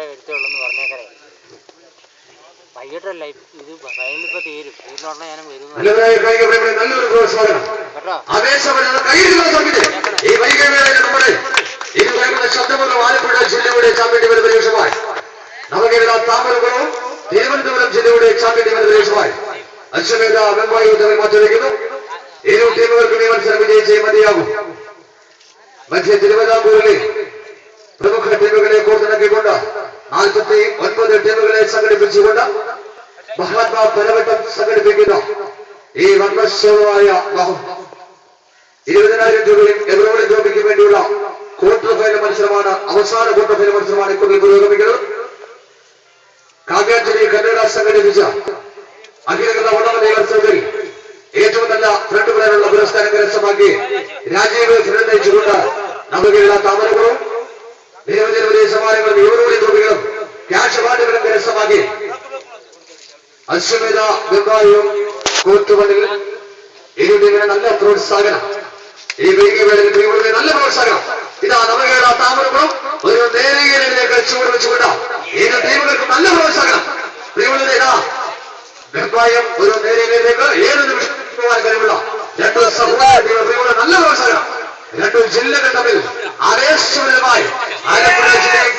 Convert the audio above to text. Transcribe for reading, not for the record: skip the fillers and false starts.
എടുത്തുള്ളൂ പറഞ്ഞേക്കറേ വൈകിട്ടല്ല ഇത് ഫൈനലിപ്പോ തീരും തീർന്നു പറഞ്ഞാൽ ഞാനും വരും ആലപ്പുഴ ജില്ലയുടെ ചാമ്പ്യൻ പ്രദേശമായി നവകേരള താമരകുളവും തിരുവനന്തപുരം ജില്ലയുടെ ചാമ്പ്യൻ പ്രദേശമായി അശ്വമേധ വെമ്പായി മാറ്റിവെക്കുന്നു. ഇരു ടീമുകൾക്കും ഈ മത്സരം വിജയിച്ചേ മതിയാകും. മധ്യ തിരുവിതാംകൂറിലെ പ്രമുഖ ടീമുകളെ കോർത്തിണക്കിക്കൊണ്ട് 49 ടീമുകളെ സംഘടിപ്പിച്ചുകൊണ്ട് മഹാത്മാ പലവട്ടം സംഘടിപ്പിക്കുന്ന ഈ വർണ്ണശോഭമായ 20,000 രൂപയും എവറോളിംഗ് ട്രോഫിക്ക് വേണ്ടിയുള്ള ക്വാർട്ടർ ഫൈനൽ മത്സരമാണ്. അവസാന ക്വാർട്ടർ ഫൈനൽ മത്സരമാണ് ഇപ്പോൾ പുരോഗമിക്കുന്നത്. കാവ്യാഞ്ജലി കന്നഡ സംഘടിപ്പിച്ച അഖിലകല വടംവലി മത്സരത്തിൽ ഏറ്റവും നല്ല ഫ്രണ്ട് പ്ലെയറുള്ള പുരസ്കാരം കരസ്ഥമാക്കി രാജീവ് നയിച്ചുകൊണ്ട് നവകേരള താമരകുളവും നിരവധി സമ്മാനങ്ങളും എവറോളിംഗ് ട്രോഫികളും ക്യാഷ് അവാർഡുകളും കരസ്ഥമാക്കി അശ്വമേധ വെമ്പായും കോർട്ടുവണിൽ ഇരു ടീമിന് നല്ല പ്രോത്സാഹനം. ഈ വേദികളിൽ നല്ല പ്രോത്സാഹനം. ഇതാ നവകേരള താമരകുളം ഒരു നേരിയയിലേക്ക് ചുവട് വെച്ചുകൊണ്ട് ഇരു ടീമുകൾക്കും നല്ല പ്രോത്സാഹനം. ഇതാ വെമ്പായം ഒരു നേരിയയിലേക്ക് 7 നിമിഷം പോകാൻ കഴിവുള്ള രണ്ട് സഹോദര നല്ല പ്രോത്സാഹനം. രണ്ടു ജില്ലകൾ തമ്മിൽ ആവേശപരമായി ആലപ്പുഴ ജില്ലയിൽ